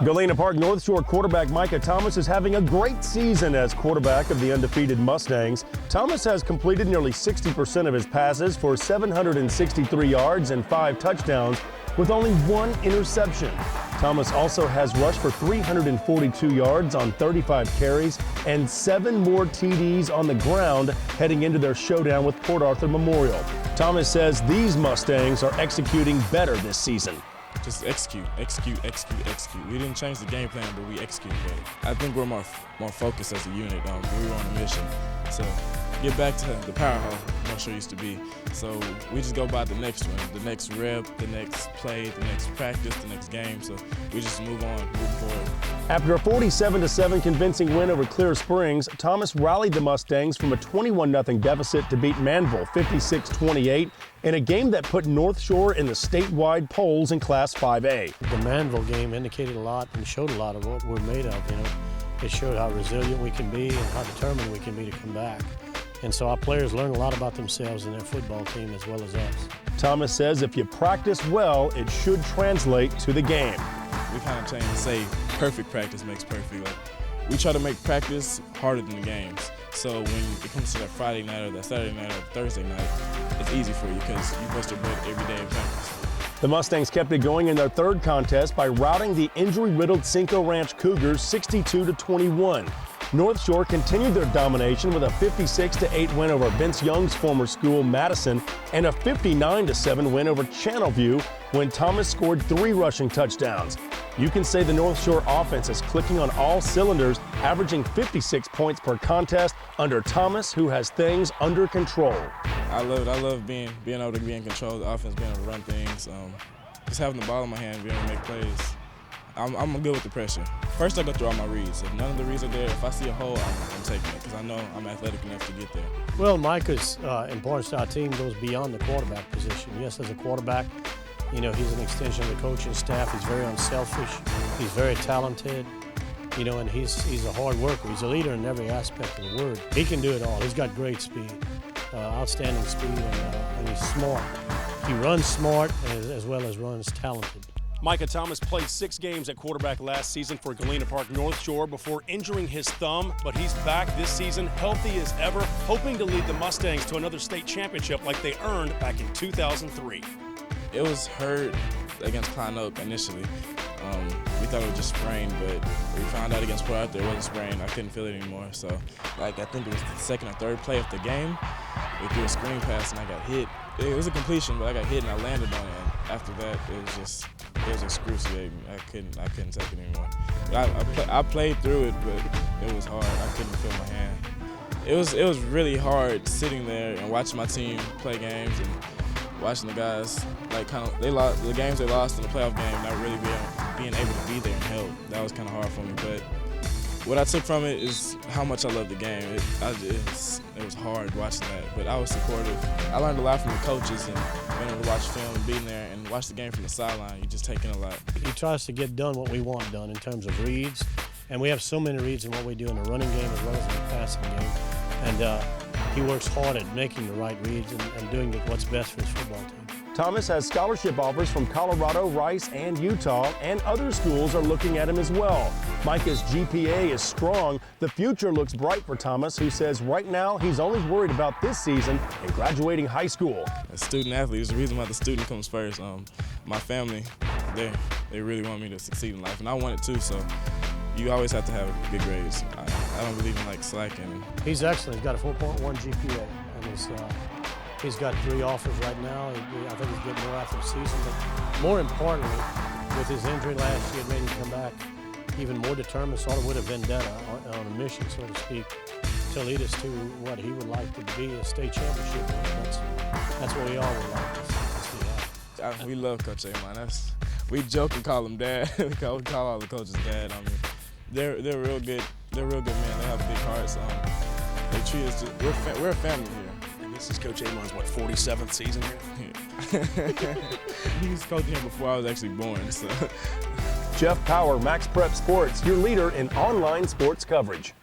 Galena Park North Shore quarterback Micah Thomas is having a great season as quarterback of the undefeated Mustangs. Thomas has completed nearly 60% of his passes for 763 yards and 5 touchdowns with only 1 interception. Thomas also has rushed for 342 yards on 35 carries and 7 more TDs on the ground heading into their showdown with Port Arthur Memorial. Thomas says these Mustangs are executing better this season. Just execute. We didn't change the game plan, but we executed better. I think we're more focused as a unit. We were on a mission to get back to the powerhouse North Shore used to be. So we just go by the next one, the next rep, the next play, the next practice, the next game. So we just move forward. After a 47-7 convincing win over Clear Springs, Thomas rallied the Mustangs from a 21-0 deficit to beat Manville 56-28 in a game that put North Shore in the statewide polls in Class 5A. The Manville game indicated a lot and showed a lot of what we're made of. It showed how resilient we can be and how determined we can be to come back. And so our players learn a lot about themselves and their football team as well as us. Thomas says if you practice well, it should translate to the game. We kind of change and say perfect practice makes perfect. Like, we try to make practice harder than the games. So when it comes to that Friday night or that Saturday night or Thursday night, it's easy for you because you bust your butt every day in practice. The Mustangs kept it going in their third contest by routing the injury-riddled Cinco Ranch Cougars 62-21. North Shore continued their domination with a 56-8 win over Vince Young's former school, Madison, and a 59-7 win over Channelview when Thomas scored 3 rushing touchdowns. You can say the North Shore offense is clicking on all cylinders, averaging 56 points per contest under Thomas, who has things under control. I love being able to be in control of the offense, being able to run things, just having the ball in my hand, being able to make plays. I'm good with the pressure. First, I go through all my reads. If none of the reads are there, if I see a hole, I'm taking it because I know I'm athletic enough to get there. Well, Micah's importance to our team goes beyond the quarterback position. Yes, as a quarterback, he's an extension of the coaching staff. He's very unselfish. He's very talented, and he's a hard worker. He's a leader in every aspect of the word. He can do it all. He's got great speed, outstanding speed, and he's smart. He runs smart as well as runs talented. Micah Thomas played 6 games at quarterback last season for Galena Park North Shore before injuring his thumb, but he's back this season healthy as ever, hoping to lead the Mustangs to another state championship like they earned back in 2003. It was hurt against Klein Oak initially. We thought it was just sprained, but we found out against Port Arthur it wasn't sprained. I couldn't feel it anymore. So, I think it was the second or third play of the game. We threw a screen pass and I got hit. It was a completion, but I got hit and I landed on it. And after that, it was excruciating. I couldn't take it anymore. I played through it, but it was hard. I couldn't feel my hand. It was really hard sitting there and watching my team play games and watching the guys the games they lost in the playoff game, not really being able to be there and help. That was kind of hard for me. But what I took from it is how much I love the game. It was hard watching that, but I was supportive. I learned a lot from the coaches and being able to watch film and being there and watch the game from the sideline. You just take in a lot. He tries to get done what we want done in terms of reads, and we have so many reads in what we do in the running game as well as in the passing game. And he works hard at making the right reads and doing what's best for his football team. Thomas has scholarship offers from Colorado, Rice, and Utah, and other schools are looking at him as well. Micah's GPA is strong. The future looks bright for Thomas, who says right now he's only worried about this season and graduating high school. A student athlete is the reason why the student comes first. My family, they really want me to succeed in life, and I want it too, so you always have to have good grades. I don't believe in slacking. He's excellent. He's got a 4.1 GPA, and he's got 3 offers right now. I think he's getting more after the season, but more importantly, with his injury last year, it made him come back even more determined, sort of with a vendetta on a mission, so to speak, to lead us to what he would like to be a state championship. That's what we all would like to see. We love Coach Amon. We joke and call him Dad. we call all the coaches Dad. They're real good. They're real good men. They have big hearts. They treat us. We're a family here. This is Coach Amon's, 47th season here? Yeah. He was coaching here before I was actually born. So. Jeff Power, Max Prep Sports, your leader in online sports coverage.